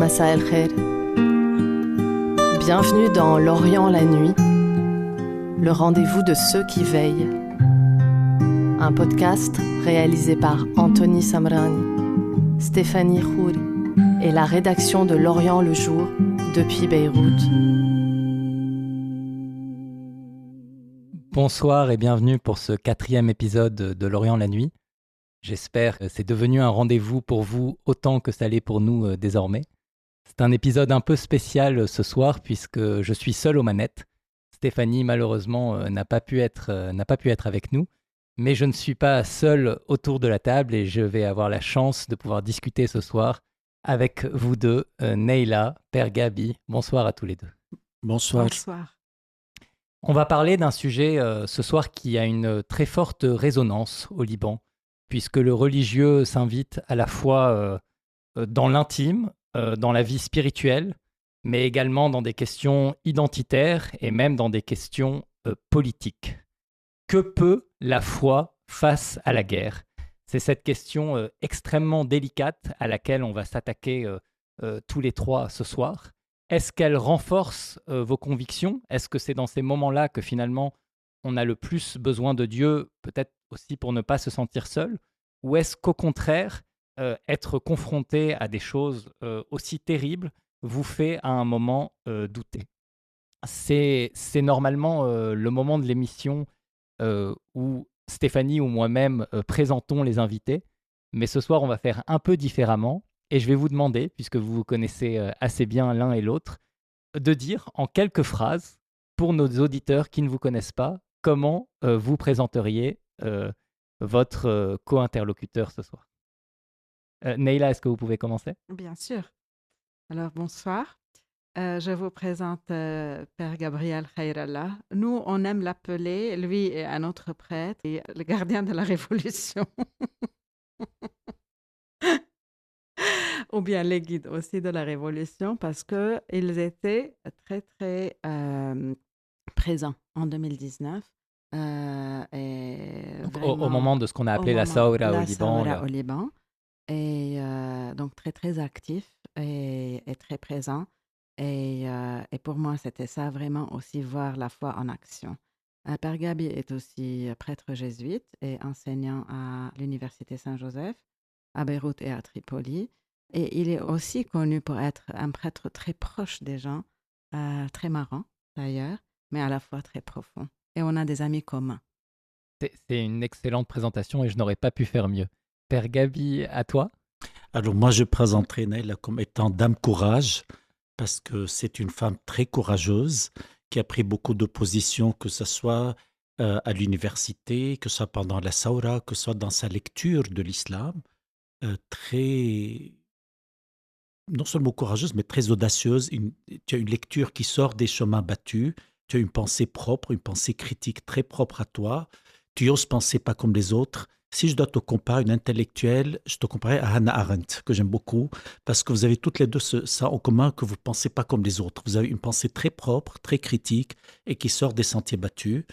Massa el Khair. Bienvenue dans L'Orient la nuit, le rendez-vous de ceux qui veillent. Un podcast réalisé par Anthony Samrani, Stéphanie Khouri et la rédaction de L'Orient le jour depuis Beyrouth. Bonsoir et bienvenue pour ce 4e épisode de L'Orient la nuit. J'espère que c'est devenu un rendez-vous pour vous autant que ça l'est pour nous désormais. C'est un épisode un peu spécial ce soir puisque je suis seul aux manettes. Stéphanie malheureusement n'a pas pu être avec nous, mais je ne suis pas seul autour de la table et je vais avoir la chance de pouvoir discuter ce soir avec vous deux, Neila, Père Gabi. Bonsoir à tous les deux. Bonsoir. Bonsoir. On va parler d'un sujet ce soir qui a une très forte résonance au Liban, puisque le religieux s'invite à la fois dans l'intime, dans la vie spirituelle, mais également dans des questions identitaires et même dans des questions politiques. Que peut la foi face à la guerre ? C'est cette question extrêmement délicate à laquelle on va s'attaquer tous les trois ce soir. Est-ce qu'elle renforce vos convictions ? Est-ce que c'est dans ces moments-là que finalement on a le plus besoin de Dieu, peut-être aussi pour ne pas se sentir seul ? Ou est-ce qu'au contraire, être confronté à des choses aussi terribles vous fait à un moment douter ? C'est normalement le moment de l'émission où Stéphanie ou moi-même présentons les invités. Mais ce soir, on va faire un peu différemment. Et je vais vous demander, puisque vous vous connaissez assez bien l'un et l'autre, de dire en quelques phrases, pour nos auditeurs qui ne vous connaissent pas, comment vous présenteriez votre co-interlocuteur ce soir. Neila, est-ce que vous pouvez commencer ? Bien sûr. Alors, bonsoir. Je vous présente Père Gabriel Khairallah. Nous, on aime l'appeler, lui est un autre prêtre, et le gardien de la Révolution. Ou bien les guides aussi de la Révolution, parce qu'ils étaient très, très présents en 2019. Au moment de ce qu'on a appelé la Saoura au Liban. Et donc très, très actif et très présent. Et pour moi, c'était ça vraiment aussi, voir la foi en action. Père Gabi est aussi prêtre jésuite et enseignant à l'Université Saint-Joseph, à Beyrouth et à Tripoli. Et il est aussi connu pour être un prêtre très proche des gens, très marrant d'ailleurs, mais à la fois très profond. Et on a des amis communs. C'est une excellente présentation et je n'aurais pas pu faire mieux. Père Gabi, à toi ? Alors moi, je présenterai Neila comme étant Dame Courage, parce que c'est une femme très courageuse qui a pris beaucoup de positions, que ce soit à l'université, que ce soit pendant la Saoura, que ce soit dans sa lecture de l'islam, très, non seulement courageuse, mais très audacieuse. Tu as une lecture qui sort des chemins battus, tu as une pensée propre, une pensée critique très propre à toi, tu oses penser pas comme les autres. Si je dois te comparer une intellectuelle, je te comparerai à Hannah Arendt, que j'aime beaucoup, parce que vous avez toutes les deux ça en commun, que vous ne pensez pas comme les autres. Vous avez une pensée très propre, très critique, et qui sort des sentiers battus.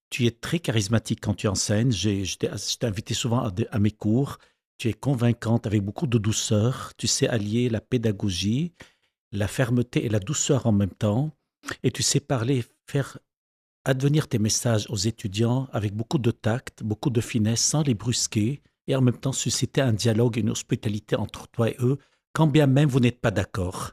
Tu es très charismatique quand tu enseignes. Je t'ai invité souvent à mes cours. Tu es convaincante, avec beaucoup de douceur. Tu sais allier la pédagogie, la fermeté et la douceur en même temps. Et tu sais parler, faire advenir tes messages aux étudiants avec beaucoup de tact, beaucoup de finesse, sans les brusquer, et en même temps susciter un dialogue et une hospitalité entre toi et eux, quand bien même vous n'êtes pas d'accord.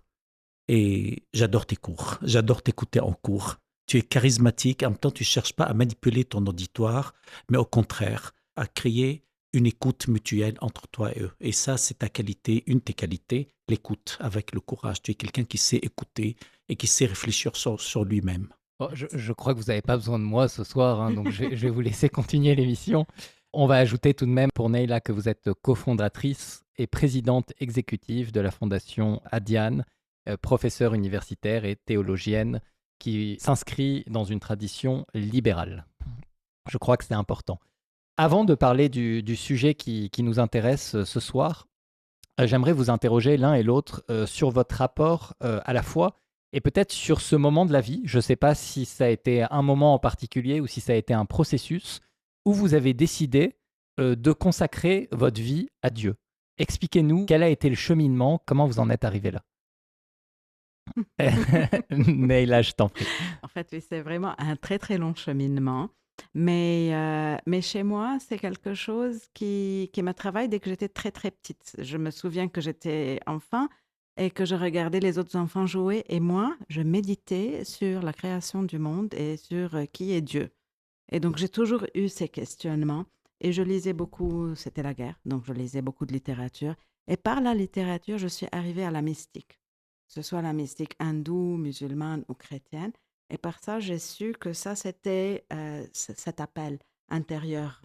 Et j'adore tes cours, j'adore t'écouter en cours. Tu es charismatique, en même temps tu ne cherches pas à manipuler ton auditoire, mais au contraire, à créer une écoute mutuelle entre toi et eux. Et ça, c'est ta qualité, une de tes qualités, l'écoute avec le courage. Tu es quelqu'un qui sait écouter et qui sait réfléchir sur lui-même. Oh, je crois que vous n'avez pas besoin de moi ce soir, hein, donc je vais vous laisser continuer l'émission. On va ajouter tout de même pour Neila que vous êtes cofondatrice et présidente exécutive de la Fondation Adiane, professeure universitaire et théologienne qui s'inscrit dans une tradition libérale. Je crois que c'est important. Avant de parler du sujet qui nous intéresse ce soir, j'aimerais vous interroger l'un et l'autre sur votre rapport à la foi et peut-être sur ce moment de la vie. Je ne sais pas si ça a été un moment en particulier ou si ça a été un processus où vous avez décidé de consacrer votre vie à Dieu. Expliquez-nous quel a été le cheminement, comment vous en êtes arrivé là. Neila, je t'en prie. En fait, oui, c'est vraiment un très, très long cheminement. Mais chez moi, c'est quelque chose qui me travaille dès que j'étais très, très petite. Je me souviens que j'étais enfant et que je regardais les autres enfants jouer et moi, je méditais sur la création du monde et sur qui est Dieu. Et donc, j'ai toujours eu ces questionnements et je lisais beaucoup, c'était la guerre, donc je lisais beaucoup de littérature. Et par la littérature, je suis arrivée à la mystique, que ce soit la mystique hindoue, musulmane ou chrétienne. Et par ça, j'ai su que ça, c'était cet appel intérieur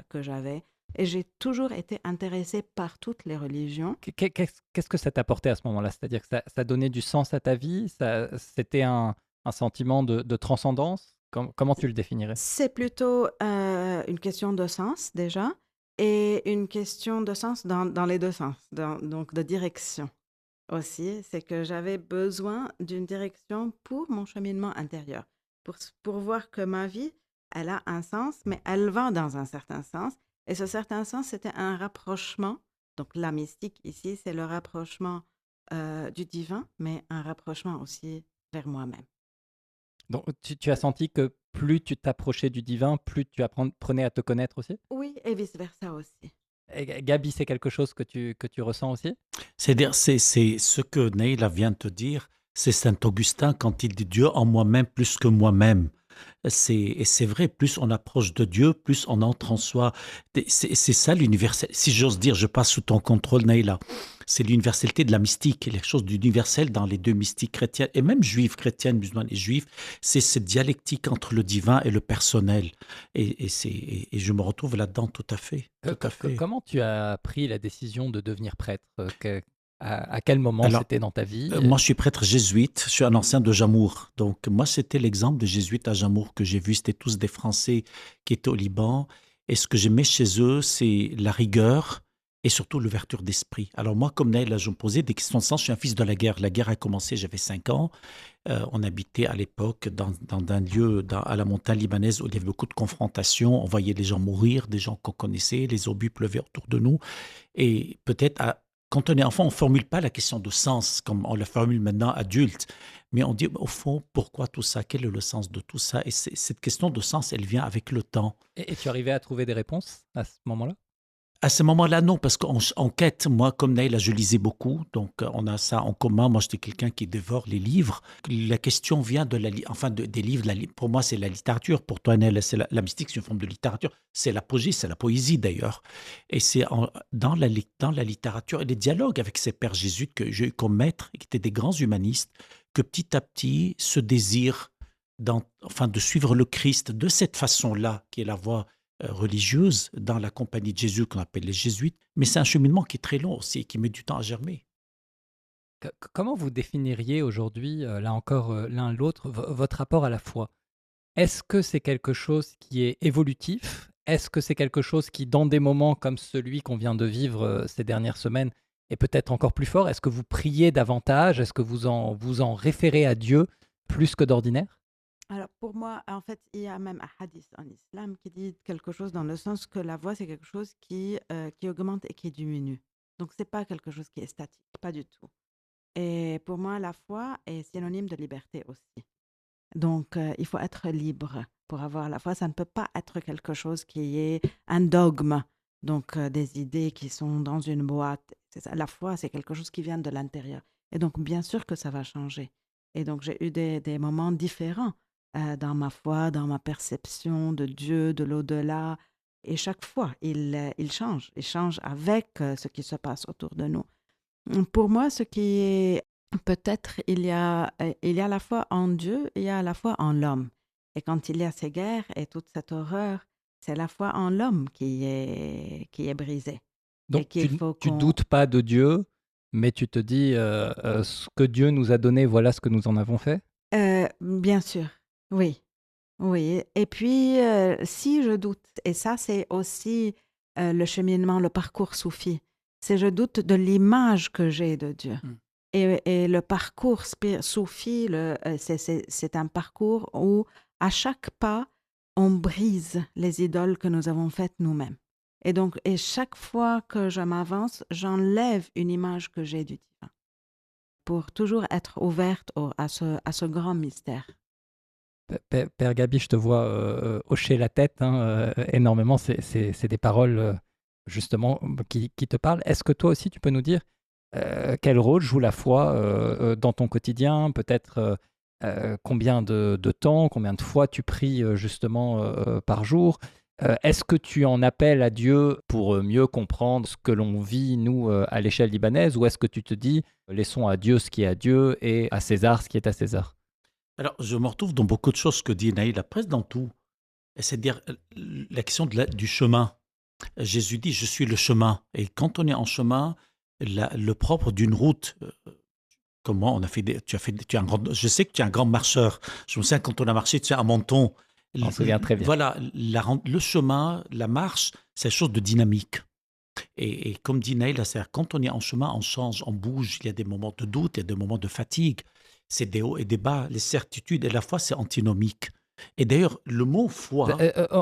que j'avais. Et j'ai toujours été intéressée par toutes les religions. Qu'est-ce que ça t'apportait à ce moment-là? C'est-à-dire que ça donnait du sens à ta vie? C'était un sentiment de transcendance? Comment tu le définirais? C'est plutôt une question de sens déjà et une question de sens dans les deux sens, donc de direction aussi. C'est que j'avais besoin d'une direction pour mon cheminement intérieur, pour voir que ma vie, elle a un sens, mais elle va dans un certain sens. Et ce certain sens, c'était un rapprochement. Donc la mystique ici, c'est le rapprochement du divin, mais un rapprochement aussi vers moi-même. Donc, tu as senti que plus tu t'approchais du divin, plus tu apprenais à te connaître aussi? Oui, et vice-versa aussi. Et Gabi, c'est quelque chose que tu ressens aussi? C'est-à-dire, c'est ce que Neila vient de te dire, c'est Saint Augustin quand il dit Dieu en moi-même plus que moi-même. Et c'est vrai, plus on approche de Dieu, plus on entre en soi. C'est ça l'universel. Si j'ose dire, je passe sous ton contrôle, Neila. C'est l'universalité de la mystique, quelque chose d'universel dans les deux mystiques chrétiennes, et même juives, chrétiennes, musulmanes et juives. C'est cette dialectique entre le divin et le personnel. Et je me retrouve là-dedans tout à fait. Tout à fait. Comment tu as pris la décision de devenir prêtre? À quel moment Alors, c'était dans ta vie? moi, je suis prêtre jésuite, je suis un ancien de Jamour. Donc, moi, c'était l'exemple de jésuites à Jamour que j'ai vu. C'était tous des Français qui étaient au Liban. Et ce que j'aimais chez eux, c'est la rigueur et surtout l'ouverture d'esprit. Alors, moi, comme Naël, là, je me posais des questions de sens. Je suis un fils de la guerre. La guerre a commencé, j'avais 5 ans. On habitait à l'époque dans un lieu à la montagne libanaise où il y avait beaucoup de confrontations. On voyait des gens mourir, des gens qu'on connaissait. Les obus pleuvaient autour de nous. Et peut-être quand on est enfant, on ne formule pas la question de sens comme on la formule maintenant adulte, mais on dit au fond, pourquoi tout ça? Quel est le sens de tout ça? Et cette question de sens, elle vient avec le temps. Et tu arrivais à trouver des réponses à ce moment-là? À ce moment-là, non, parce qu'en quête, moi, comme Naïla, je lisais beaucoup, donc on a ça en commun. Moi, j'étais quelqu'un qui dévore les livres. La question vient des livres. Pour moi, c'est la littérature. Pour toi, Naïla, c'est la mystique, c'est une forme de littérature. C'est l'apogée, c'est la poésie d'ailleurs. Et c'est dans la littérature et les dialogues avec ces pères jésuites que j'ai eu comme maîtres, et qui étaient des grands humanistes, que petit à petit, ce désir de suivre le Christ de cette façon-là, qui est la voie religieuse dans la compagnie de Jésus qu'on appelle les jésuites, mais c'est un cheminement qui est très long aussi et qui met du temps à germer. Comment vous définiriez aujourd'hui, là encore, l'un l'autre, votre rapport à la foi? Est-ce que c'est quelque chose qui est évolutif? Est-ce que c'est quelque chose qui, dans des moments comme celui qu'on vient de vivre ces dernières semaines, est peut-être encore plus fort? Est-ce que vous priez davantage? Est-ce que vous en référez à Dieu plus que d'ordinaire? Alors pour moi, en fait, il y a même un hadith en islam qui dit quelque chose dans le sens que la voix, c'est quelque chose qui augmente et qui diminue. Donc c'est pas quelque chose qui est statique, pas du tout. Et pour moi, la foi est synonyme de liberté aussi. Donc il faut être libre pour avoir la foi. Ça ne peut pas être quelque chose qui est un dogme, donc des idées qui sont dans une boîte. C'est ça. La foi, c'est quelque chose qui vient de l'intérieur. Et donc bien sûr que ça va changer. Et donc j'ai eu des moments différents dans ma foi, dans ma perception de Dieu, de l'au-delà. Et chaque fois, il change. Il change avec ce qui se passe autour de nous. Pour moi, ce qui est peut-être, il y a la foi en Dieu, il y a la foi en l'homme. Et quand il y a ces guerres et toute cette horreur, c'est la foi en l'homme qui est brisée. Et Donc qu'il faut tu qu'on... doutes pas de Dieu, mais tu te dis, ce que Dieu nous a donné, voilà ce que nous en avons fait? Bien sûr, oui. Oui, et puis si je doute, et ça c'est aussi le cheminement, le parcours soufi, c'est je doute de l'image que j'ai de Dieu. Mm. Et le parcours soufi, c'est un parcours où à chaque pas, on brise les idoles que nous avons faites nous-mêmes. Et donc, et chaque fois que je m'avance, j'enlève une image que j'ai du divin. pour toujours être ouverte à ce grand mystère. Père Gabi, je te vois hocher la tête énormément. C'est des paroles justement qui te parlent. Est-ce que toi aussi tu peux nous dire quel rôle joue la foi dans ton quotidien? Peut-être combien de temps, combien de fois tu pries justement par jour? Est-ce que tu en appelles à Dieu pour mieux comprendre ce que l'on vit, nous, à l'échelle libanaise, ou est-ce que tu te dis, laissons à Dieu ce qui est à Dieu et à César ce qui est à César? Alors, je me retrouve dans beaucoup de choses que dit Naïla, presque dans tout. C'est-à-dire la question du chemin. Jésus dit, je suis le chemin. Et quand on est en chemin, le propre d'une route, comment on a fait tu es un grand, je sais que tu es un grand marcheur. Je me souviens quand on a marché, tu es un menton. Je m'en souviens très bien. Voilà, le chemin, la marche, c'est quelque chose de dynamique. Et comme dit Naïla, c'est-à-dire quand on est en chemin, on change, on bouge. Il y a des moments de doute, il y a des moments de fatigue. C'est des hauts et des bas. Les certitudes et la foi, c'est antinomique. Et d'ailleurs, le mot foi...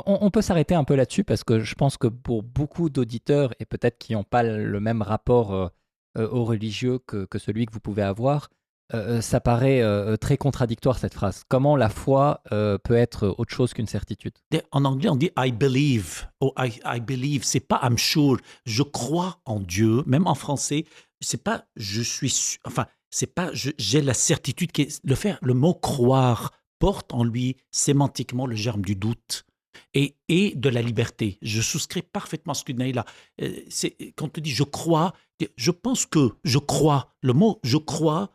On peut s'arrêter un peu là-dessus parce que je pense que pour beaucoup d'auditeurs, et peut-être qui n'ont pas le même rapport au religieux que celui que vous pouvez avoir, ça paraît très contradictoire cette phrase. Comment la foi peut être autre chose qu'une certitude? En anglais, on dit I believe. Oh, I believe. C'est pas I'm sure. Je crois en Dieu. Même en français, c'est pas je suis. Enfin, c'est pas j'ai la certitude. Le mot croire porte en lui sémantiquement le germe du doute et de la liberté. Je souscris parfaitement à ce que Naïla. Quand tu dis je crois, je pense que je crois. Le mot je crois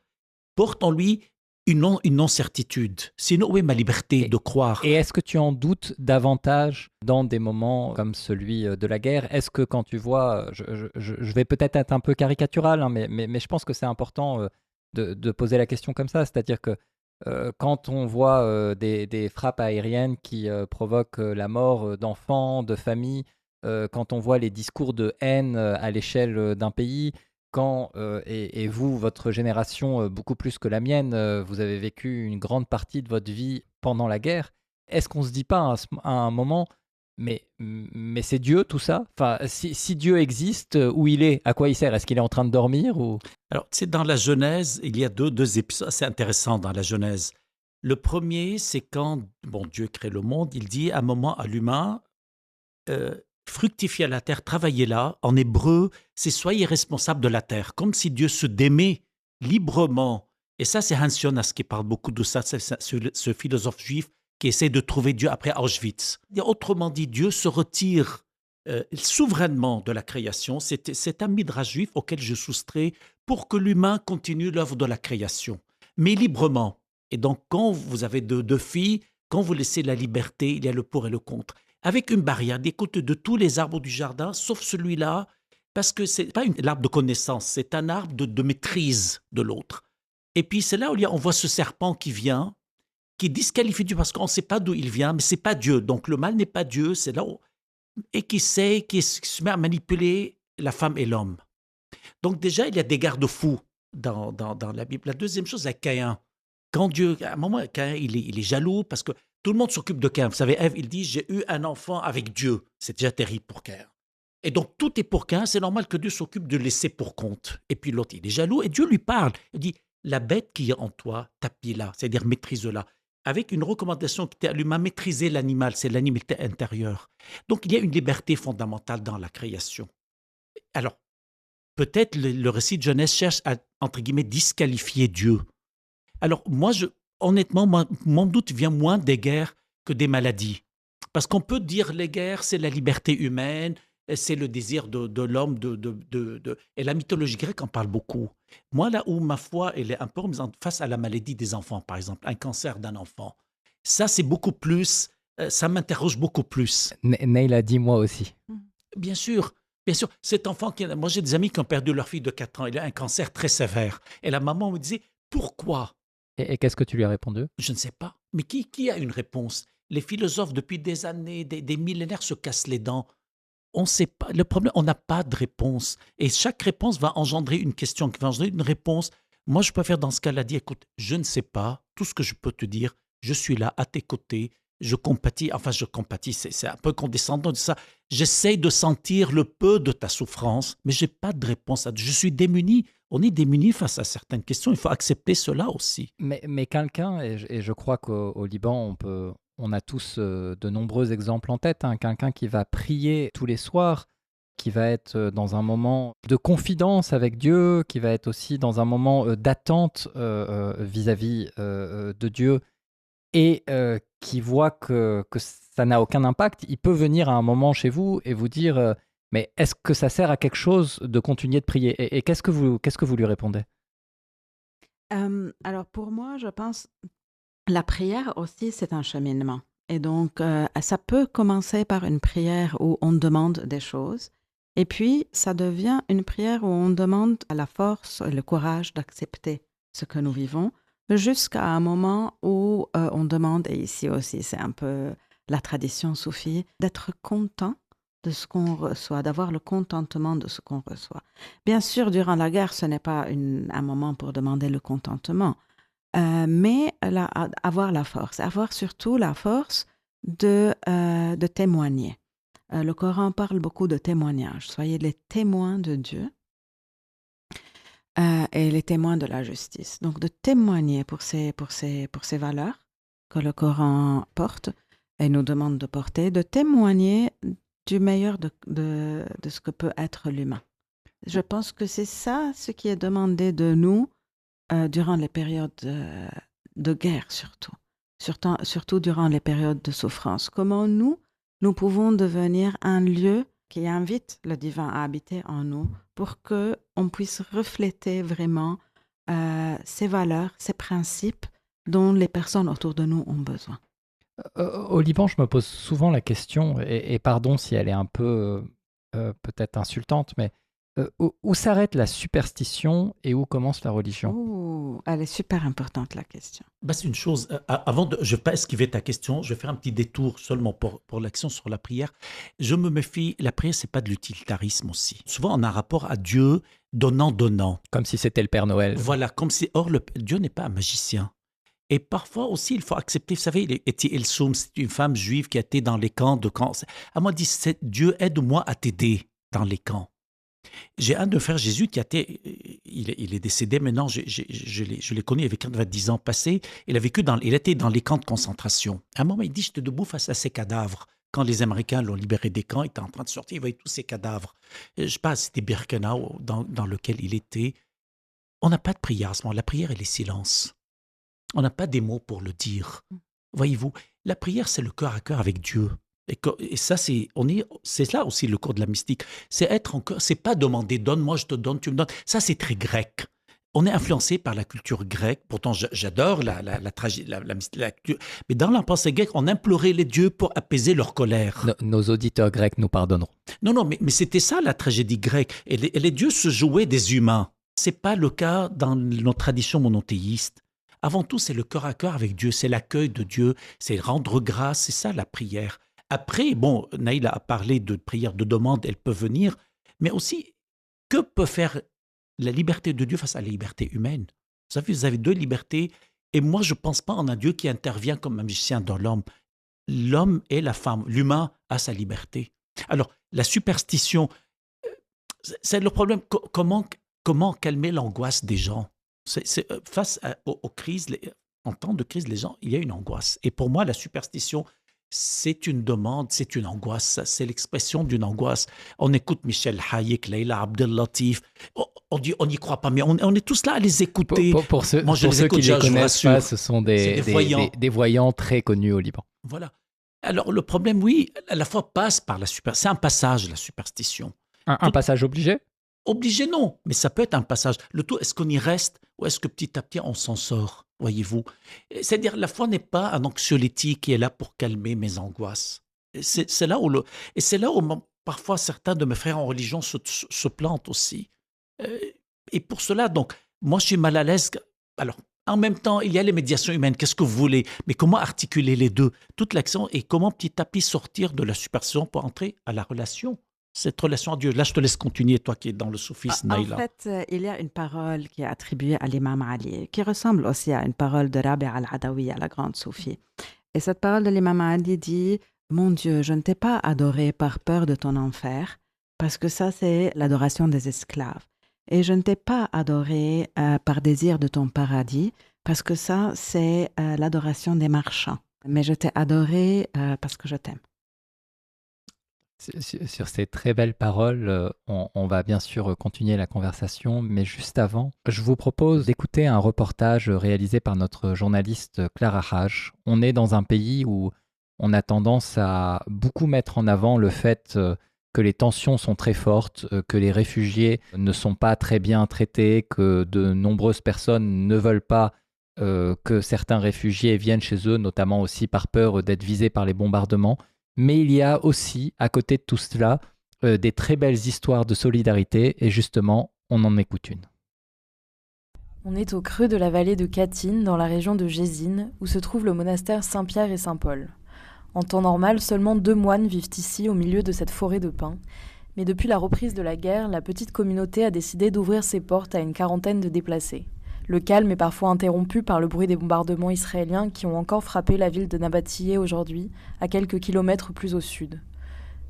porte en lui une non-certitude. Sinon, où est ma liberté de croire? Et est-ce que tu en doutes davantage dans des moments comme celui de la guerre? Est-ce que quand tu vois, je vais peut-être être un peu caricatural, hein, mais je pense que c'est important de poser la question comme ça, c'est-à-dire que quand on voit des frappes aériennes qui provoquent la mort d'enfants, de familles, quand on voit les discours de haine à l'échelle d'un pays, quand, et vous, votre génération, beaucoup plus que la mienne, vous avez vécu une grande partie de votre vie pendant la guerre, est-ce qu'on ne se dit pas à un moment, mais c'est Dieu tout ça? Enfin, si Dieu existe, où il est? À quoi il sert? Est-ce qu'il est en train de dormir ou... Alors, c'est dans la Genèse, il y a deux épisodes assez intéressants dans la Genèse. Le premier, c'est quand Dieu crée le monde, il dit à un moment à l'humain, fructifiez la terre, travaillez-la. En hébreu, c'est soyez responsable de la terre, comme si Dieu se démait librement. Et ça, c'est Hans Jonas qui parle beaucoup de ça, c'est ce philosophe juif qui essaie de trouver Dieu après Auschwitz. Autrement dit, Dieu se retire souverainement de la création. C'est un midrash juif auquel je soustrais pour que l'humain continue l'œuvre de la création, mais librement. Et donc, quand vous avez deux filles, quand vous laissez la liberté, il y a le pour et le contre. Avec une barrière, d'écoute de tous les arbres du jardin, sauf celui-là, parce que ce n'est pas l'arbre de connaissance, c'est un arbre de maîtrise de l'autre. Et puis, c'est là où on voit ce serpent qui vient, qui disqualifie Dieu, parce qu'on ne sait pas d'où il vient, mais ce n'est pas Dieu. Donc, le mal n'est pas Dieu, c'est là où... Et qui se met à manipuler la femme et l'homme. Donc, déjà, il y a des garde-fous dans la Bible. La deuxième chose, c'est Caïn. Quand Dieu, à un moment, Caïn, il est jaloux parce que tout le monde s'occupe de Caïn. Vous savez, Ève, il dit, j'ai eu un enfant avec Dieu. C'est déjà terrible pour Caïn. Et donc, tout est pour Caïn. C'est normal que Dieu s'occupe de laisser pour compte. Et puis l'autre, il est jaloux et Dieu lui parle. Il dit, la bête qui est en toi, tapis-la, c'est-à-dire maîtrise-la. Avec une recommandation qui était à l'humain, maîtriser l'animal, c'est l'animalité intérieure. Donc, il y a une liberté fondamentale dans la création. Alors, peut-être le récit de Genèse cherche à, entre guillemets, disqualifier Dieu. Alors, moi, honnêtement, mon doute vient moins des guerres que des maladies. Parce qu'on peut dire les guerres, c'est la liberté humaine, c'est le désir de l'homme. Et la mythologie grecque en parle beaucoup. Moi, là où ma foi, elle est un peu remise face à la maladie des enfants, par exemple, un cancer d'un enfant, ça, c'est beaucoup plus, ça m'interroge beaucoup plus. Neil a dit moi aussi. Bien sûr. Bien sûr, cet enfant, moi j'ai des amis qui ont perdu leur fille de 4 ans, il a un cancer très sévère. Et la maman me disait, pourquoi? Et qu'est-ce que tu lui as répondu? Je ne sais pas. Mais qui a une réponse? Les philosophes, depuis des années, des millénaires, se cassent les dents. On ne sait pas. Le problème, on n'a pas de réponse. Et chaque réponse va engendrer une question, qui va engendrer une réponse. Moi, je préfère dans ce cas-là dire, écoute, je ne sais pas. Tout ce que je peux te dire, je suis là à tes côtés. je compatis, c'est un peu condescendant de ça. J'essaie de sentir le peu de ta souffrance, mais je n'ai pas de réponse. Je suis démuni. On est démuni face à certaines questions. Il faut accepter cela aussi. Mais quelqu'un, et je crois qu'au Liban, on a tous de nombreux exemples en tête, hein, quelqu'un qui va prier tous les soirs, qui va être dans un moment de confidence avec Dieu, qui va être aussi dans un moment d'attente vis-à-vis de Dieu, et qui voit que ça n'a aucun impact, il peut venir à un moment chez vous et vous dire mais est-ce que ça sert à quelque chose de continuer de prier? Et qu'est-ce que vous lui répondez? Alors pour moi, je pense, la prière aussi, c'est un cheminement. Et donc, ça peut commencer par une prière où on demande des choses. Et puis, ça devient une prière où on demande la force et le courage d'accepter ce que nous vivons, jusqu'à un moment où on demande, et ici aussi c'est un peu la tradition soufie, d'être content de ce qu'on reçoit, d'avoir le contentement de ce qu'on reçoit. Bien sûr, durant la guerre, ce n'est pas un moment pour demander le contentement, mais avoir la force, avoir surtout la force de témoigner. Le Coran parle beaucoup de témoignage. Soyez les témoins de Dieu et les témoins de la justice. Donc de témoigner pour ces valeurs que le Coran porte et nous demande de porter, de témoigner du meilleur de ce que peut être l'humain. Je pense que c'est ça ce qui est demandé de nous durant les périodes de guerre surtout durant les périodes de souffrance. Comment nous pouvons devenir un lieu qui invite le divin à habiter en nous pour qu'on puisse refléter vraiment ces valeurs, ces principes dont les personnes autour de nous ont besoin. Au Liban, je me pose souvent la question, et pardon si elle est un peu peut-être insultante, mais où s'arrête la superstition et où commence la religion? Oh, elle est super importante, la question. C'est une chose, je ne vais pas esquiver ta question, je vais faire un petit détour seulement pour l'action sur la prière. Je me méfie, la prière, ce n'est pas de l'utilitarisme aussi. Souvent, on a un rapport à Dieu donnant. Comme si c'était le Père Noël. Voilà, comme si, Dieu n'est pas un magicien. Et parfois aussi, il faut accepter, vous savez, Eti El-Soum, c'est une femme juive qui a été dans les camps de camps. Elle m'a dit, Dieu, aide-moi à t'aider dans les camps. J'ai un de frères Jésus qui a été, il est décédé maintenant, je l'ai connu, il avait 90 ans passés, il était dans les camps de concentration. À un moment, il dit, j'étais debout face à ces cadavres. Quand les Américains l'ont libéré des camps, il était en train de sortir, il voyait tous ces cadavres. Je ne sais pas, c'était Birkenau dans lequel il était. On n'a pas de prière à ce moment, la prière, elle est silence. On n'a pas des mots pour le dire. Voyez-vous, la prière, c'est le cœur à cœur avec Dieu. Et ça, c'est là aussi le cours de la mystique. C'est être en cœur, c'est pas demander, donne-moi, je te donne, tu me donnes. Ça, c'est très grec. On est influencé par la culture grecque. Pourtant, j'adore la tragédie, la culture. Mais dans la pensée grecque, on implorait les dieux pour apaiser leur colère. Nos auditeurs grecs nous pardonneront. Non, mais c'était ça la tragédie grecque. Et les dieux se jouaient des humains. C'est pas le cas dans nos traditions monothéistes. Avant tout, c'est le cœur à cœur avec Dieu, c'est l'accueil de Dieu, c'est rendre grâce, c'est ça la prière. Après, bon, Naïla a parlé de prière de demande, elle peut venir, mais aussi, que peut faire la liberté de Dieu face à la liberté humaine? Vous avez deux libertés, et moi, je ne pense pas en un Dieu qui intervient comme un magicien dans l'homme. L'homme et la femme, l'humain a sa liberté. Alors, la superstition, c'est le problème, comment calmer l'angoisse des gens? Face aux crises, en temps de crise, les gens, il y a une angoisse. Et pour moi, la superstition, c'est une demande, c'est une angoisse, c'est l'expression d'une angoisse. On écoute Michel Hayek, Leila Abdel-Latif, on dit on n'y croit pas, mais on est tous là à les écouter. Pour ceux qui ne les connaissent pas, ce sont des voyants très connus au Liban. Voilà. Alors le problème, oui, à la fois passe par la superstition. C'est un passage, la superstition. Un passage obligé? Obligé, non, mais ça peut être un passage. Le tout, est-ce qu'on y reste ou est-ce que petit à petit on s'en sort, voyez-vous? C'est-à-dire, la foi n'est pas un anxiolytique qui est là pour calmer mes angoisses. C'est là où parfois certains de mes frères en religion se plantent aussi. Et pour cela, donc, moi je suis mal à l'aise. Alors, en même temps, il y a les médiations humaines, qu'est-ce que vous voulez? Mais comment articuler les deux? Toute l'action et comment petit à petit sortir de la superstition pour entrer à la relation? Cette relation à Dieu. Là, je te laisse continuer, toi qui es dans le soufisme, Naïla. En fait, il y a une parole qui est attribuée à l'imam Ali, qui ressemble aussi à une parole de Rabi' al-Adawi, à la grande soufie. Et cette parole de l'imam Ali dit « Mon Dieu, je ne t'ai pas adoré par peur de ton enfer, parce que ça, c'est l'adoration des esclaves. Et je ne t'ai pas adoré par désir de ton paradis, parce que ça, c'est l'adoration des marchands. Mais je t'ai adoré parce que je t'aime. » Sur ces très belles paroles, on va bien sûr continuer la conversation, mais juste avant, je vous propose d'écouter un reportage réalisé par notre journaliste Clara Haj. On est dans un pays où on a tendance à beaucoup mettre en avant le fait que les tensions sont très fortes, que les réfugiés ne sont pas très bien traités, que de nombreuses personnes ne veulent pas que certains réfugiés viennent chez eux, notamment aussi par peur d'être visés par les bombardements. Mais il y a aussi, à côté de tout cela, des très belles histoires de solidarité, et justement, on en écoute une. On est au creux de la vallée de Katyn, dans la région de Jezine, où se trouve le monastère Saint-Pierre et Saint-Paul. En temps normal, seulement 2 moines vivent ici, au milieu de cette forêt de pins. Mais depuis la reprise de la guerre, la petite communauté a décidé d'ouvrir ses portes à une quarantaine de déplacés. Le calme est parfois interrompu par le bruit des bombardements israéliens qui ont encore frappé la ville de Nabatiyeh aujourd'hui, à quelques kilomètres plus au sud.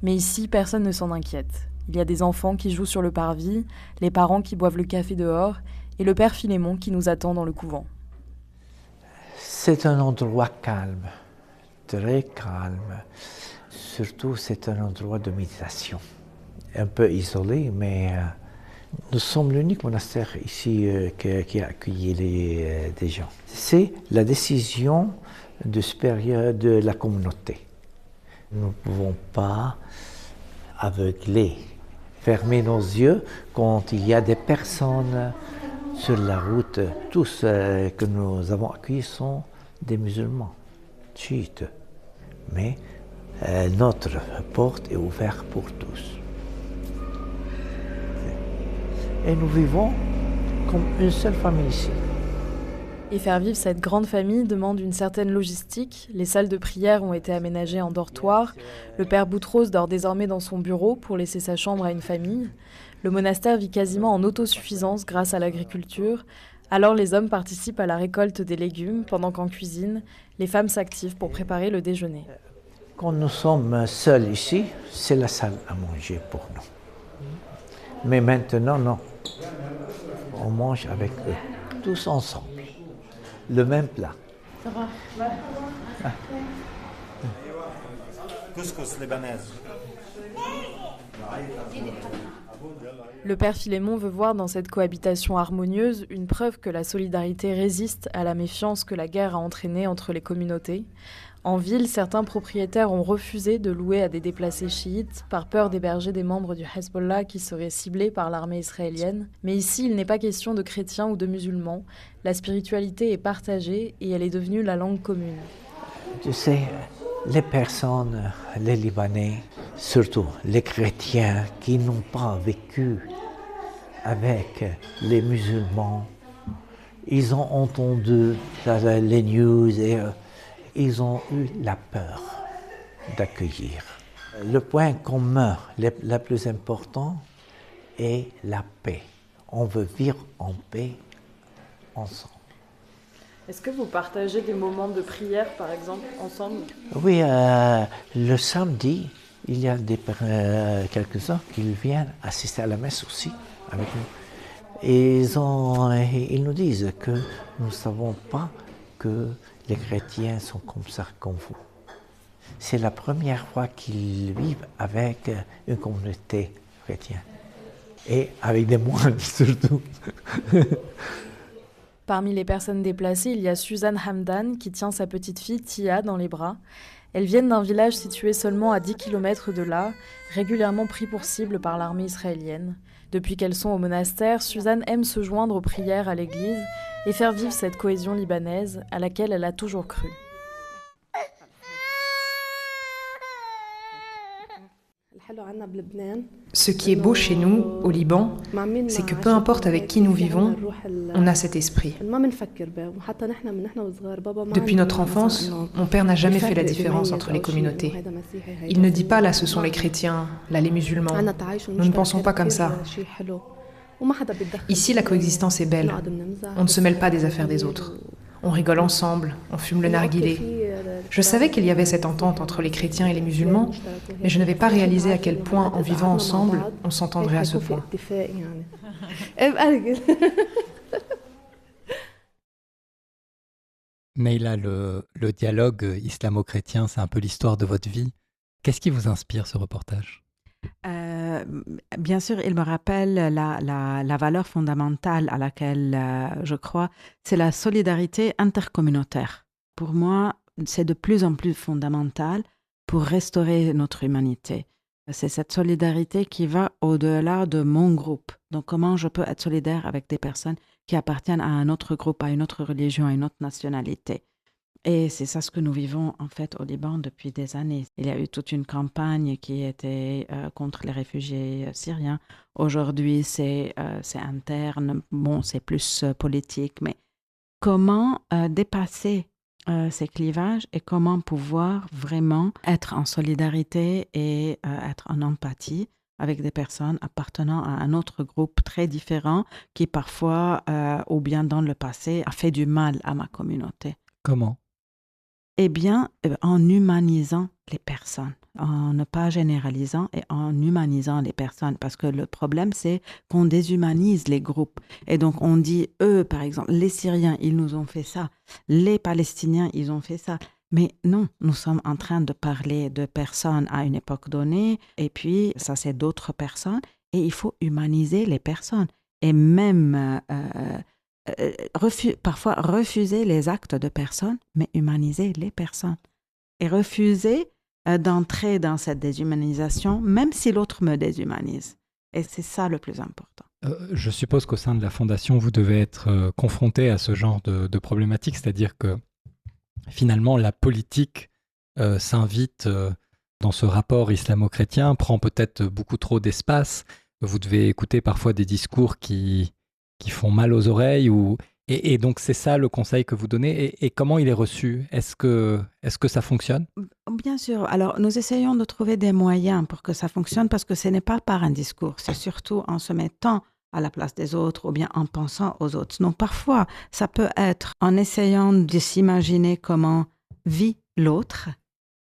Mais ici, personne ne s'en inquiète. Il y a des enfants qui jouent sur le parvis, les parents qui boivent le café dehors, et le père Philémon qui nous attend dans le couvent. C'est un endroit calme, très calme. Surtout, c'est un endroit de méditation. Un peu isolé, mais nous sommes l'unique monastère ici qui a accueilli des gens. C'est la décision supérieure de la communauté. Nous ne pouvons pas aveugler, fermer nos yeux quand il y a des personnes sur la route. Tous que nous avons accueillis sont des musulmans, chiites. Mais notre porte est ouverte pour tous. Et nous vivons comme une seule famille ici. Et faire vivre cette grande famille demande une certaine logistique. Les salles de prière ont été aménagées en dortoir. Le père Boutros dort désormais dans son bureau pour laisser sa chambre à une famille. Le monastère vit quasiment en autosuffisance grâce à l'agriculture. Alors les hommes participent à la récolte des légumes, pendant qu'en cuisine, les femmes s'activent pour préparer le déjeuner. Quand nous sommes seuls ici, c'est la salle à manger pour nous. Mais maintenant, non. On mange avec eux, tous ensemble, le même plat. Couscous libanaise. Le père Philémon veut voir dans cette cohabitation harmonieuse une preuve que la solidarité résiste à la méfiance que la guerre a entraînée entre les communautés. En ville, certains propriétaires ont refusé de louer à des déplacés chiites par peur d'héberger des membres du Hezbollah qui seraient ciblés par l'armée israélienne. Mais ici, il n'est pas question de chrétiens ou de musulmans. La spiritualité est partagée et elle est devenue la langue commune. Tu sais, les personnes, les Libanais, surtout les chrétiens qui n'ont pas vécu avec les musulmans, ils ont entendu les news et ils ont eu la peur d'accueillir. Le point commun, le plus important, est la paix. On veut vivre en paix ensemble. Est-ce que vous partagez des moments de prière, par exemple, ensemble ? Oui, le samedi, il y a quelques-uns qui viennent assister à la messe aussi avec nous. Et ils nous disent que nous ne savons pas que les chrétiens sont comme ça, comme vous. C'est la première fois qu'ils vivent avec une communauté chrétienne. Et avec des moines surtout. Parmi les personnes déplacées, il y a Suzanne Hamdan qui tient sa petite fille Tia dans les bras. Elles viennent d'un village situé seulement à 10 km de là, régulièrement pris pour cible par l'armée israélienne. Depuis qu'elles sont au monastère, Suzanne aime se joindre aux prières à l'église et faire vivre cette cohésion libanaise à laquelle elle a toujours cru. Ce qui est beau chez nous, au Liban, c'est que peu importe avec qui nous vivons, on a cet esprit. Depuis notre enfance, mon père n'a jamais fait la différence entre les communautés. Il ne dit pas là ce sont les chrétiens, là les musulmans. Nous ne pensons pas comme ça. Ici, la coexistence est belle. On ne se mêle pas des affaires des autres. On rigole ensemble, on fume le narguilé. Je savais qu'il y avait cette entente entre les chrétiens et les musulmans, mais je n'avais pas réalisé à quel point, en vivant ensemble, on s'entendrait à ce point. Neila, le dialogue islamo-chrétien, c'est un peu l'histoire de votre vie. Qu'est-ce qui vous inspire, ce reportage ? Bien sûr, il me rappelle la valeur fondamentale à laquelle je crois, c'est la solidarité intercommunautaire. Pour moi, c'est de plus en plus fondamental pour restaurer notre humanité. C'est cette solidarité qui va au-delà de mon groupe. Donc, comment je peux être solidaire avec des personnes qui appartiennent à un autre groupe, à une autre religion, à une autre nationalité. Et c'est ça ce que nous vivons en fait au Liban depuis des années. Il y a eu toute une campagne qui était contre les réfugiés syriens. Aujourd'hui, c'est interne, bon, c'est plus politique, mais comment dépasser ces clivages et comment pouvoir vraiment être en solidarité et être en empathie avec des personnes appartenant à un autre groupe très différent qui parfois, ou bien dans le passé, a fait du mal à ma communauté. Comment ? Eh bien, en humanisant les personnes, en ne pas généralisant et en humanisant les personnes. Parce que le problème, c'est qu'on déshumanise les groupes. Et donc, on dit, eux, par exemple, les Syriens, ils nous ont fait ça. Les Palestiniens, ils ont fait ça. Mais non, nous sommes en train de parler de personnes à une époque donnée. Et puis, ça, c'est d'autres personnes. Et il faut humaniser les personnes. Et même... parfois refuser les actes de personnes, mais humaniser les personnes. Et refuser d'entrer dans cette déshumanisation, même si l'autre me déshumanise. Et c'est ça le plus important. Je suppose qu'au sein de la Fondation, vous devez être confronté à ce genre de problématique, c'est-à-dire que finalement, la politique s'invite dans ce rapport islamo-chrétien, prend peut-être beaucoup trop d'espace. Vous devez écouter parfois des discours qui font mal aux oreilles. Et donc, c'est ça le conseil que vous donnez. Et comment il est reçu ? Est-ce que ça fonctionne ? Bien sûr. Alors, nous essayons de trouver des moyens pour que ça fonctionne parce que ce n'est pas par un discours. C'est surtout en se mettant à la place des autres ou bien en pensant aux autres. Donc, parfois, ça peut être en essayant de s'imaginer comment vit l'autre.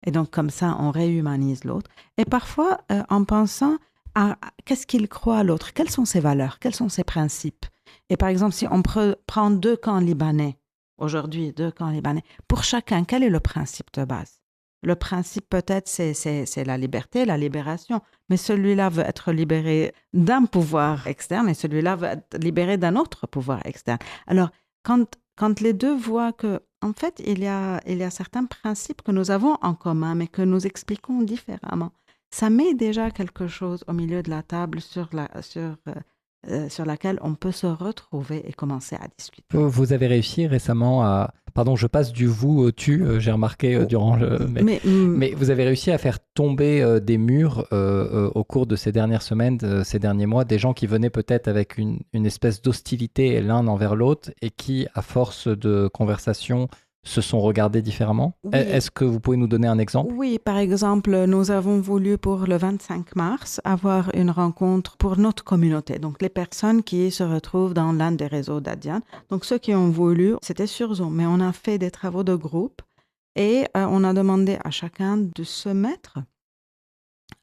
Et donc, comme ça, on réhumanise l'autre. Et parfois, en pensant à qu'est-ce qu'il croit à l'autre, quelles sont ses valeurs, quels sont ses principes. Et par exemple, si on prend 2 camps libanais, aujourd'hui 2 camps libanais, pour chacun, quel est le principe de base ? Le principe peut-être, c'est la liberté, la libération, mais celui-là veut être libéré d'un pouvoir externe et celui-là veut être libéré d'un autre pouvoir externe. Alors, quand les deux voient que, en fait, il y a certains principes que nous avons en commun, mais que nous expliquons différemment, ça met déjà quelque chose au milieu de la table sur laquelle on peut se retrouver et commencer à discuter. Vous avez réussi récemment à... Pardon, je passe du vous au tu, j'ai remarqué durant le... Mais vous avez réussi à faire tomber des murs au cours de ces dernières semaines, ces derniers mois, des gens qui venaient peut-être avec une espèce d'hostilité l'un envers l'autre et qui, à force de conversation, se sont regardés différemment. Oui. Est-ce que vous pouvez nous donner un exemple ? Oui, par exemple, nous avons voulu pour le 25 mars avoir une rencontre pour notre communauté, donc les personnes qui se retrouvent dans l'un des réseaux d'Adiane. Donc ceux qui ont voulu, c'était sur Zoom, mais on a fait des travaux de groupe et on a demandé à chacun de se mettre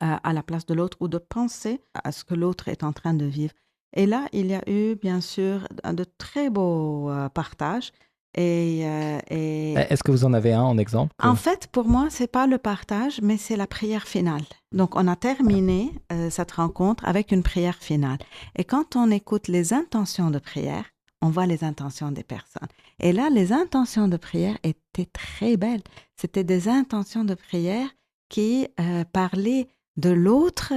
à la place de l'autre ou de penser à ce que l'autre est en train de vivre. Et là, il y a eu bien sûr de très beaux partages. Est-ce que vous en avez un en exemple ? En fait, pour moi, ce n'est pas le partage, mais c'est la prière finale. Donc, on a terminé cette rencontre avec une prière finale. Et quand on écoute les intentions de prière, on voit les intentions des personnes. Et là, les intentions de prière étaient très belles. C'était des intentions de prière qui parlaient de l'autre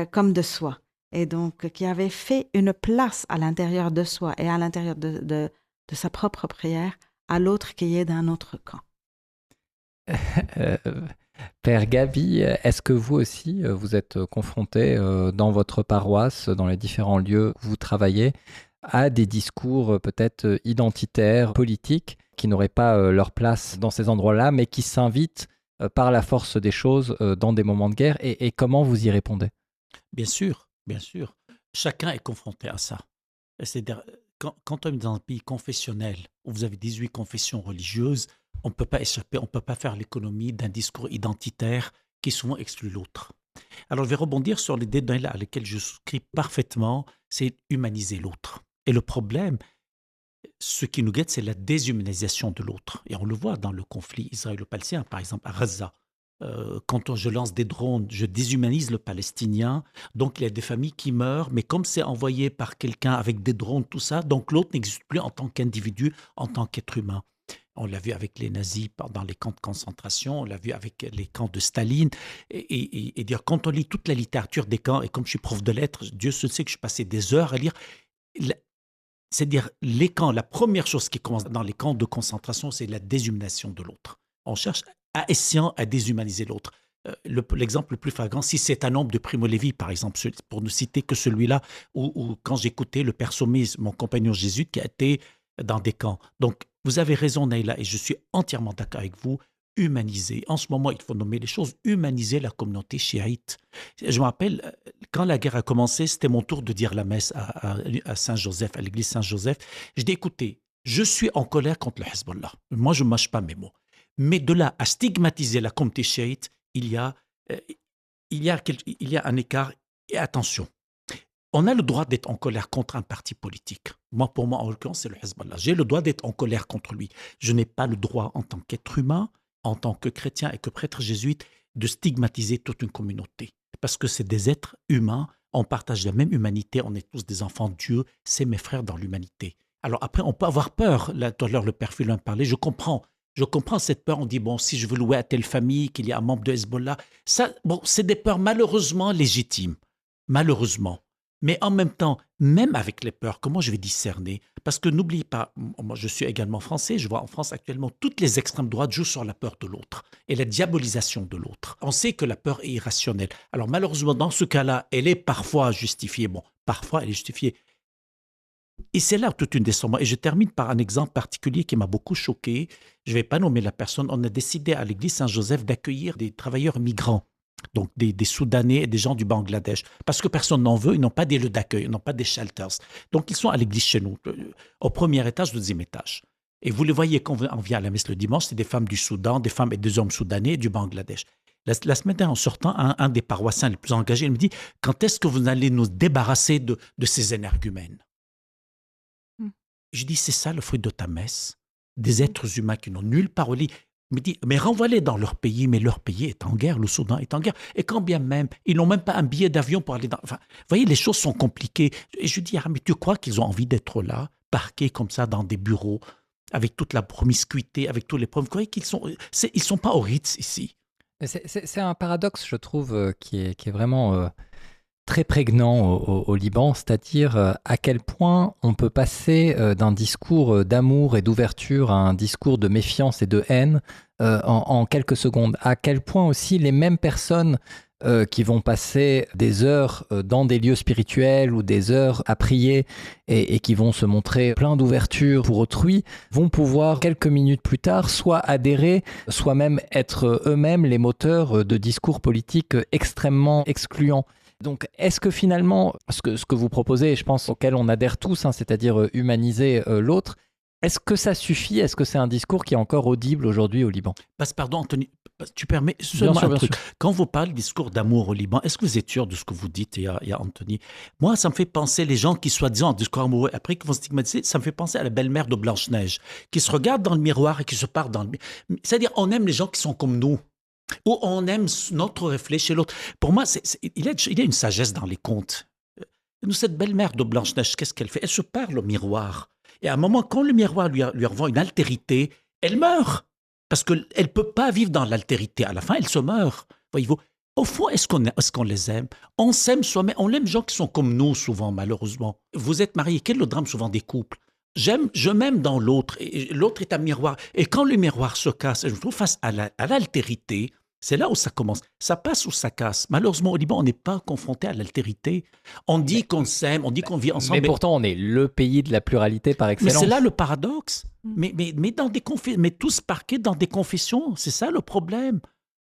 comme de soi. Et donc, qui avaient fait une place à l'intérieur de soi et à l'intérieur de sa propre prière à l'autre qui est d'un autre camp. Père Gabi, est-ce que vous aussi, vous êtes confronté dans votre paroisse, dans les différents lieux où vous travaillez, à des discours peut-être identitaires, politiques, qui n'auraient pas leur place dans ces endroits-là, mais qui s'invitent par la force des choses dans des moments de guerre, et comment vous y répondez ? Bien sûr, bien sûr. Chacun est confronté à ça. C'est-à-dire, quand on est dans un pays confessionnel, où vous avez 18 confessions religieuses, On ne peut pas échapper, on ne peut pas faire l'économie d'un discours identitaire qui souvent exclut l'autre. Alors, je vais rebondir sur l'idée à laquelle je souscris parfaitement, c'est humaniser l'autre. Et le problème, ce qui nous guette, c'est la déshumanisation de l'autre. Et on le voit dans le conflit israélo-palestinien, par exemple, à Gaza. Quand je lance des drones, je déshumanise le Palestinien. Donc, il y a des familles qui meurent, mais comme c'est envoyé par quelqu'un avec des drones, tout ça, donc l'autre n'existe plus en tant qu'individu, en tant qu'être humain. On l'a vu avec les nazis dans les camps de concentration, on l'a vu avec les camps de Staline. Et dire, quand on lit toute la littérature des camps, et comme je suis prof de lettres, Dieu se sait que je passais des heures à lire, c'est-à-dire les camps, la première chose qui commence dans les camps de concentration, c'est la déshumanisation de l'autre. On cherche à déshumaniser l'autre. L'exemple le plus flagrant, si c'est un homme de Primo Levi, par exemple, pour ne citer que celui-là, ou quand j'écoutais le père Sommet, mon compagnon jésuite, qui a été dans des camps. Donc, vous avez raison, Naïla, et je suis entièrement d'accord avec vous, humaniser. En ce moment, il faut nommer les choses, humaniser la communauté chiite. Je me rappelle, quand la guerre a commencé, c'était mon tour de dire la messe à Saint-Joseph, à l'église Saint-Joseph. Je dis, écoutez, je suis en colère contre le Hezbollah. Moi, je ne mâche pas mes mots. Mais de là à stigmatiser la communauté chiite, il y a un écart. Et attention, on a le droit d'être en colère contre un parti politique. Pour moi, en l'occurrence, c'est le Hezbollah. J'ai le droit d'être en colère contre lui. Je n'ai pas le droit, en tant qu'être humain, en tant que chrétien et que prêtre jésuite, de stigmatiser toute une communauté. Parce que c'est des êtres humains, on partage la même humanité, on est tous des enfants de Dieu, c'est mes frères dans l'humanité. Alors après, on peut avoir peur. Là, tout à l'heure, le père Fulin parlait, je comprends cette peur. On dit, bon, si je veux louer à telle famille, qu'il y a un membre de Hezbollah, ça, bon, c'est des peurs malheureusement légitimes. Malheureusement. Mais en même temps, même avec les peurs, comment je vais discerner? Parce que n'oublie pas, moi je suis également français, je vois en France actuellement, toutes les extrêmes droites jouent sur la peur de l'autre et la diabolisation de l'autre. On sait que la peur est irrationnelle. Alors malheureusement, dans ce cas-là, elle est parfois justifiée. Bon, parfois elle est justifiée. Et c'est là toute une descente. Et je termine par un exemple particulier qui m'a beaucoup choqué. Je ne vais pas nommer la personne. On a décidé à l'église Saint-Joseph d'accueillir des travailleurs migrants. Donc des Soudanais et des gens du Bangladesh. Parce que personne n'en veut, ils n'ont pas des lieux d'accueil, ils n'ont pas des shelters. Donc ils sont à l'église chez nous, au premier étage, au deuxième étage. Et vous les voyez quand on vient à la messe le dimanche, c'est des femmes du Soudan, des femmes et des hommes soudanais et du Bangladesh. La semaine dernière, en sortant, un des paroissiens les plus engagés, il me dit, quand est-ce que vous allez nous débarrasser de ces énergumènes? Je dis, c'est ça le fruit de ta messe. Des êtres humains qui n'ont nulle part au lit. Il me dit, mais renvoie-les dans leur pays, mais leur pays est en guerre, le Soudan est en guerre. Et quand bien même, ils n'ont même pas un billet d'avion pour aller dans... Enfin, vous voyez, les choses sont compliquées. Et je dis, mais tu crois qu'ils ont envie d'être là, parqués comme ça dans des bureaux, avec toute la promiscuité, avec tous les problèmes? Vous croyez qu'ils sont... Ils ne sont pas au Ritz ici. C'est un paradoxe, je trouve, qui est vraiment... très prégnant au Liban, c'est-à-dire à quel point on peut passer d'un discours d'amour et d'ouverture à un discours de méfiance et de haine en quelques secondes. À quel point aussi les mêmes personnes qui vont passer des heures dans des lieux spirituels ou des heures à prier et qui vont se montrer plein d'ouverture pour autrui, vont pouvoir quelques minutes plus tard soit adhérer, soit même être eux-mêmes les moteurs de discours politiques extrêmement excluants. Donc, est-ce que finalement, ce que vous proposez, et je pense auquel on adhère tous, c'est-à-dire humaniser l'autre, est-ce que ça suffit? Est-ce que c'est un discours qui est encore audible aujourd'hui au Liban? Pardon, Anthony, tu permets seulement un truc. Quand vous parlez de discours d'amour au Liban, est-ce que vous êtes sûr de ce que vous dites, il y a Anthony? Moi, ça me fait penser, les gens qui soi-disant en discours amoureux, après qui vont stigmatiser, ça me fait penser à la belle-mère de Blanche-Neige, qui se regarde dans le miroir et qui se parle dans le miroir. C'est-à-dire, on aime les gens qui sont comme nous. Ou on aime notre reflet chez l'autre. Pour moi, il y a une sagesse dans les contes. Nous, cette belle-mère de Blanche-Neige, qu'est-ce qu'elle fait? Elle se parle au miroir. Et à un moment, quand le miroir lui revend une altérité, elle meurt. Parce qu'elle ne peut pas vivre dans l'altérité. À la fin, elle se meurt. Voyez-vous, au fond, est-ce qu'on les aime? On s'aime soi-même. On aime les gens qui sont comme nous, souvent, malheureusement. Vous êtes mariés. Quel est le drame souvent des couples? Je m'aime dans l'autre, et l'autre est un miroir. Et quand le miroir se casse, je me trouve face à l'altérité, c'est là où ça commence. Ça passe ou ça casse. Malheureusement, au Liban, on n'est pas confronté à l'altérité. On dit qu'on s'aime, on dit qu'on vit ensemble. Mais pourtant, on est le pays de la pluralité par excellence. Mais c'est là le paradoxe. Mais tous parqués dans des confessions, c'est ça le problème.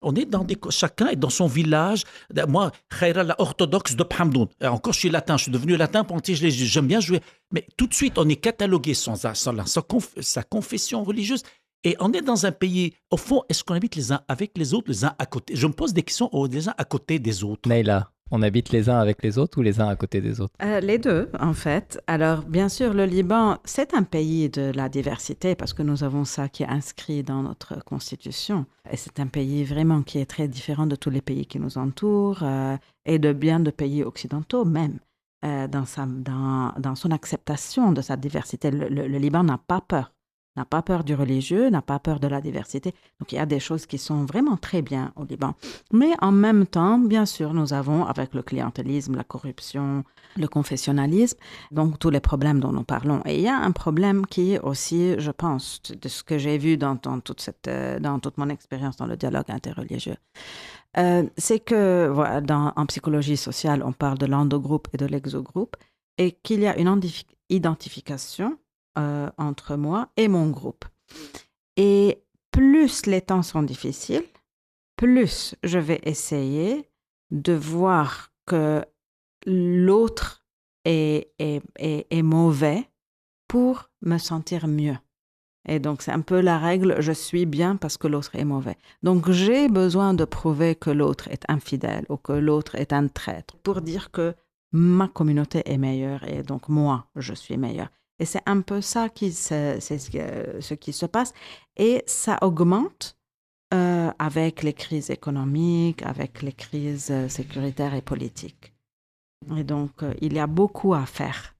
On est chacun est dans son village. Moi, Khaira, la orthodoxe de Phamdoun. Encore, je suis latin, je suis devenu latin pour j'aime bien jouer. Mais tout de suite, on est catalogué sans sa confession religieuse. Et on est dans un pays, au fond, est-ce qu'on habite les uns avec les autres, les uns à côté? Je me pose des questions les uns à côté des autres. Naïla, on habite les uns avec les autres ou les uns à côté des autres? Les deux, en fait. Alors, bien sûr, le Liban, c'est un pays de la diversité parce que nous avons ça qui est inscrit dans notre constitution. Et c'est un pays vraiment qui est très différent de tous les pays qui nous entourent et de bien de pays occidentaux même. Dans son acceptation de sa diversité, le Liban n'a pas peur du religieux, n'a pas peur de la diversité. Donc, il y a des choses qui sont vraiment très bien au Liban. Mais en même temps, bien sûr, nous avons, avec le clientélisme, la corruption, le confessionnalisme, donc tous les problèmes dont nous parlons. Et il y a un problème qui est aussi, je pense, de ce que j'ai vu dans toute mon expérience dans le dialogue interreligieux. C'est que, voilà, en psychologie sociale, on parle de l'endogroupe et de l'exogroupe, et qu'il y a une identification entre moi et mon groupe. Et plus les temps sont difficiles, plus je vais essayer de voir que l'autre est mauvais pour me sentir mieux. Et donc, c'est un peu la règle, je suis bien parce que l'autre est mauvais. Donc, j'ai besoin de prouver que l'autre est infidèle ou que l'autre est un traître pour dire que ma communauté est meilleure et donc moi, je suis meilleur. Et c'est un peu ça ce qui se passe. Et ça augmente avec les crises économiques, avec les crises sécuritaires et politiques. Et donc, il y a beaucoup à faire.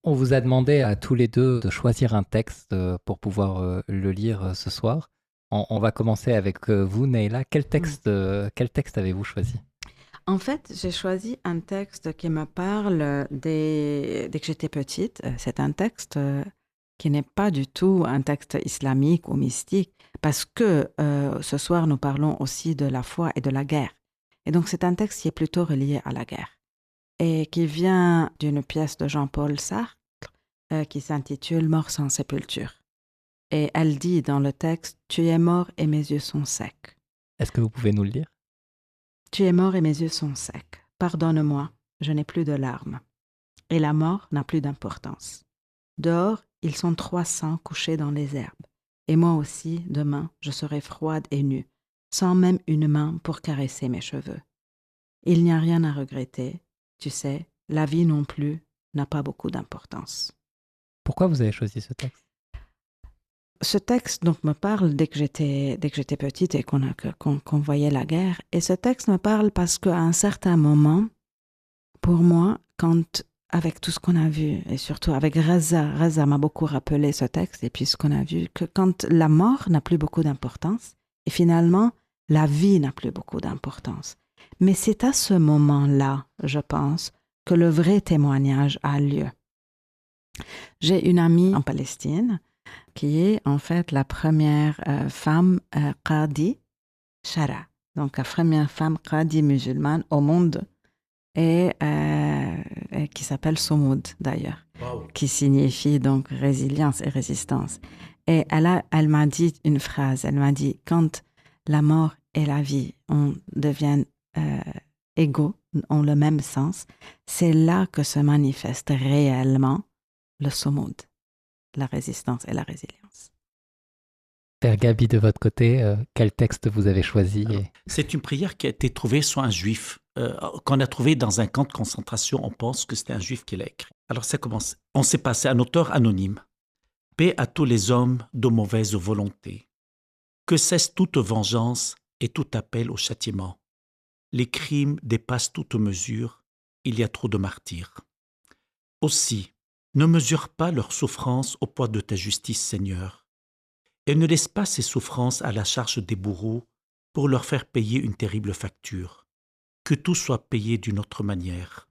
On vous a demandé à tous les deux de choisir un texte pour pouvoir le lire ce soir. On va commencer avec vous, Naïla. Quel texte avez-vous choisi? En fait, j'ai choisi un texte qui me parle dès que j'étais petite. C'est un texte qui n'est pas du tout un texte islamique ou mystique, parce que ce soir, nous parlons aussi de la foi et de la guerre. Et donc, c'est un texte qui est plutôt relié à la guerre et qui vient d'une pièce de Jean-Paul Sartre qui s'intitule « Mort sans sépulture ». Et elle dit dans le texte « Tu es mort et mes yeux sont secs ». Est-ce que vous pouvez nous le lire? « Tu es mort et mes yeux sont secs. Pardonne-moi, je n'ai plus de larmes. Et la mort n'a plus d'importance. Dehors, ils sont 300 couchés dans les herbes. Et moi aussi, demain, je serai froide et nue, sans même une main pour caresser mes cheveux. Il n'y a rien à regretter. Tu sais, la vie non plus n'a pas beaucoup d'importance. » Pourquoi vous avez choisi ce texte? Ce texte donc, me parle dès que j'étais petite et qu'on voyait la guerre. Et ce texte me parle parce qu'à un certain moment, pour moi, avec tout ce qu'on a vu, et surtout avec Reza m'a beaucoup rappelé ce texte, et puis ce qu'on a vu, que quand la mort n'a plus beaucoup d'importance, et finalement, la vie n'a plus beaucoup d'importance. Mais c'est à ce moment-là, je pense, que le vrai témoignage a lieu. J'ai une amie en Palestine qui est en fait la première femme qadi shara, donc la première femme qadi musulmane au monde, et qui s'appelle Soumoud d'ailleurs, wow, qui signifie donc résilience et résistance. Et elle m'a dit une phrase, elle m'a dit « Quand la mort et la vie deviennent égaux, ont le même sens, c'est là que se manifeste réellement le Soumoud, la résistance et la résilience. » Père Gabi, de votre côté, quel texte vous avez choisi? Alors, c'est une prière qui a été trouvée sur un juif, qu'on a trouvé dans un camp de concentration. On pense que c'était un juif qui l'a écrit. Alors ça commence. On sait pas, c'est un auteur anonyme. « Paix à tous les hommes de mauvaise volonté. Que cesse toute vengeance et tout appel au châtiment. Les crimes dépassent toute mesure. Il y a trop de martyrs. Aussi, ne mesure pas leurs souffrances au poids de ta justice, Seigneur, et ne laisse pas ces souffrances à la charge des bourreaux pour leur faire payer une terrible facture. Que tout soit payé d'une autre manière.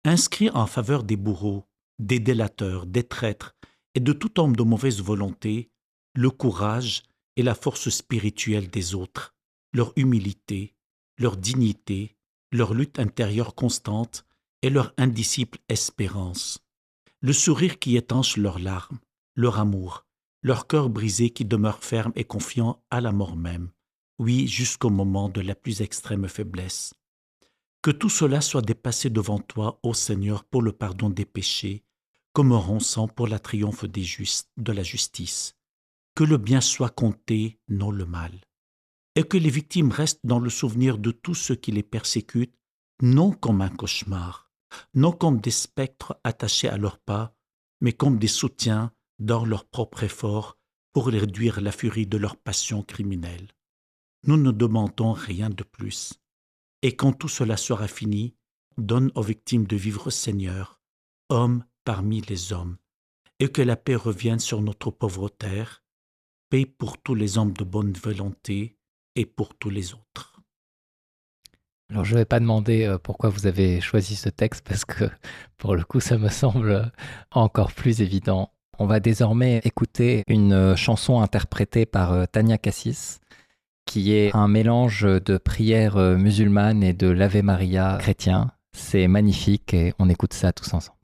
Inscris en faveur des bourreaux, des délateurs, des traîtres et de tout homme de mauvaise volonté le courage et la force spirituelle des autres, leur humilité, leur dignité, leur lutte intérieure constante et leur indicible espérance. Le sourire qui étanche leurs larmes, leur amour, leur cœur brisé qui demeure ferme et confiant à la mort même, oui, jusqu'au moment de la plus extrême faiblesse. Que tout cela soit dépassé devant toi, ô Seigneur, pour le pardon des péchés, comme un ronçant pour la triomphe des justes, de la justice. que le bien soit compté, non le mal, et que les victimes restent dans le souvenir de tous ceux qui les persécutent, non comme un cauchemar, non comme des spectres attachés à leurs pas, mais comme des soutiens dans leur propre effort pour réduire la furie de leur passion criminelle. Nous ne demandons rien de plus. Et quand tout cela sera fini, donne aux victimes de vivre, Seigneur, hommes parmi les hommes, et que la paix revienne sur notre pauvre terre, paix pour tous les hommes de bonne volonté et pour tous les autres. Alors, je ne vais pas demander pourquoi vous avez choisi ce texte, parce que pour le coup, ça me semble encore plus évident. On va désormais écouter une chanson interprétée par Tania Cassis, qui est un mélange de prières musulmanes et de l'Ave Maria chrétien. C'est magnifique et on écoute ça tous ensemble.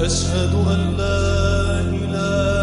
أشهد أن لا إله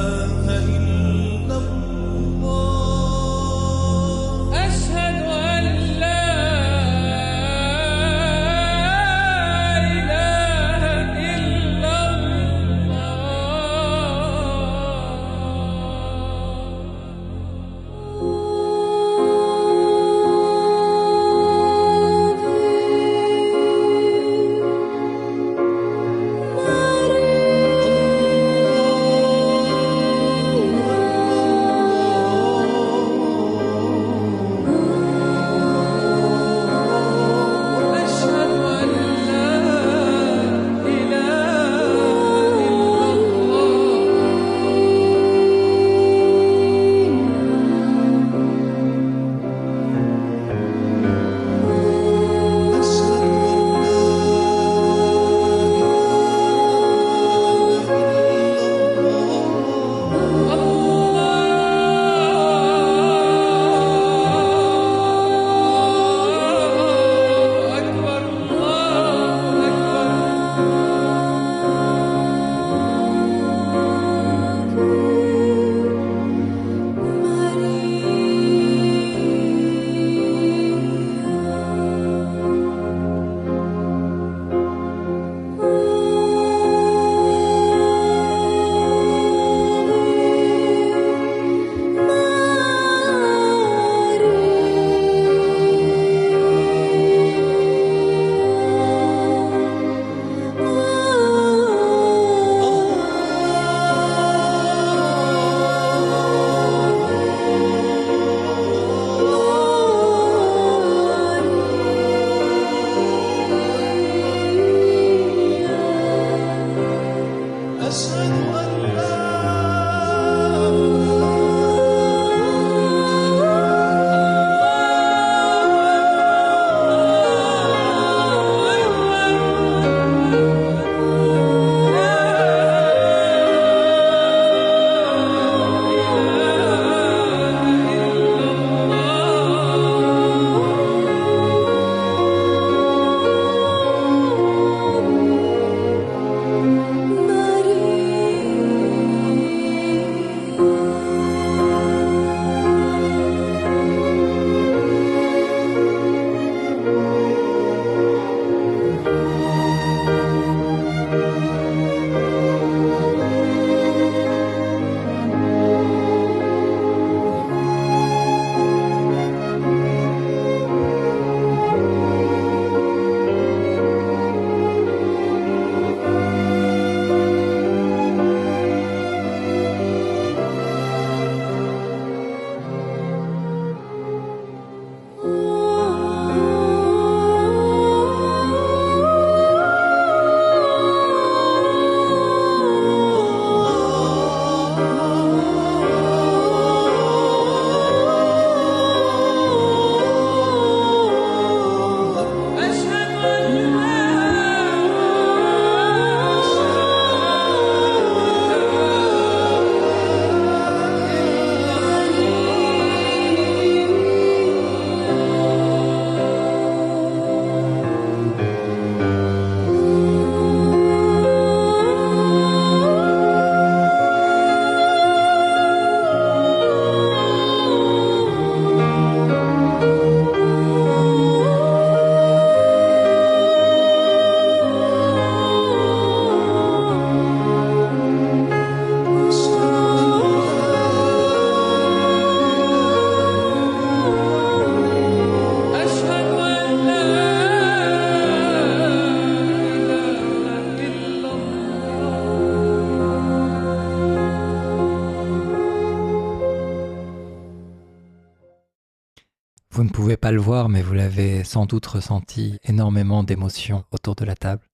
Vous ne pouvez pas le voir, mais vous l'avez sans doute ressenti, énormément d'émotions autour de la table.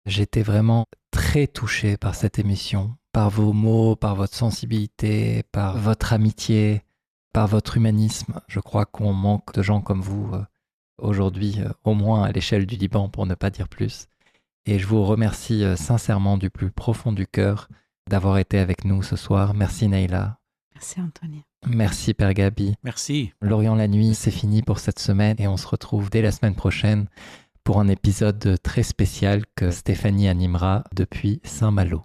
J'étais vraiment très touché par cette émission, par vos mots, par votre sensibilité, par votre amitié, par votre humanisme. Je crois qu'on manque de gens comme vous aujourd'hui, au moins à l'échelle du Liban, pour ne pas dire plus. Et je vous remercie sincèrement du plus profond du cœur d'avoir été avec nous ce soir. Merci Neila. Merci Anthony. Merci Père Gabi. Merci. Lorient la nuit, c'est fini pour cette semaine et on se retrouve dès la semaine prochaine pour un épisode très spécial que Stéphanie animera depuis Saint-Malo.